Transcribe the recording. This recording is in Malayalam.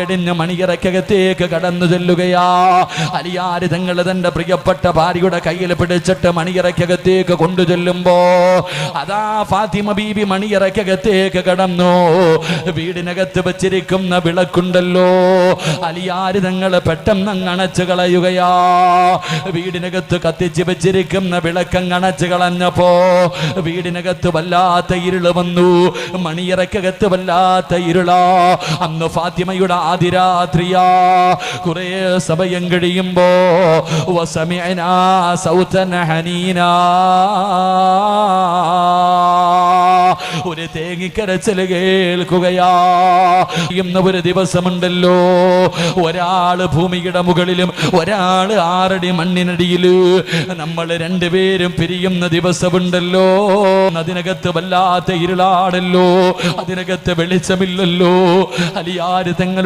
കടിഞ്ഞ മണിയറക്കകത്തേക്ക് കടന്നു ചെല്ലുകയാ. അലിയാര് തങ്ങൾ തന്റെ പ്രിയപ്പെട്ട ഭാര്യയുടെ കയ്യിൽ പിടിച്ചിട്ട് മണിയറക്കകത്തേക്ക് കൊണ്ടു ചെല്ലുമ്പോ അതാ ഫാത്തിമ ബീബി മണിയറക്കകത്തേക്ക് കടന്നു. വീടിനകത്ത് വെച്ചിരിക്കുന്ന വിളക്കുണ്ടല്ലോ, അലിയാര് തങ്ങൾ പെട്ടെന്ന് അണച്ചു കളയുകയാ. വീടിനകത്ത് കത്തിച്ച് വെച്ചിരിക്കുന്ന വിളക്കങ്ങ് അണച്ചു കളഞ്ഞപ്പോ വീടിനകത്ത് വല്ലാത്ത ഇരുള് വന്നു. മണിയറക്കകത്ത് വല്ലാത്ത ഇരുളാ. അന്ന് ഫാത്തിമയുടെ ആദിരാത്രിയാ. കുറെ സമയം കഴിയുമ്പോ വസമിഅനാ സൗതൻ ഹനീനാ, ഒരു തേങ്ങിക്കരച്ചിൽ കേൾക്കുകയാ. എന്ന ഒരു ദിവസമുണ്ടല്ലോ, ഒരാള് ഭൂമിയുടെ മുകളിലും ഒരാള് 6 അടി മണ്ണിനടിയില് നമ്മൾ രണ്ടുപേരും പിരിയുന്ന ദിവസമുണ്ടല്ലോ. അതിനകത്ത് വല്ലാത്ത ഇരുളാണല്ലോ, അതിനകത്ത് വെളിച്ചമില്ലല്ലോ. അലിയാര് തങ്ങളുടെ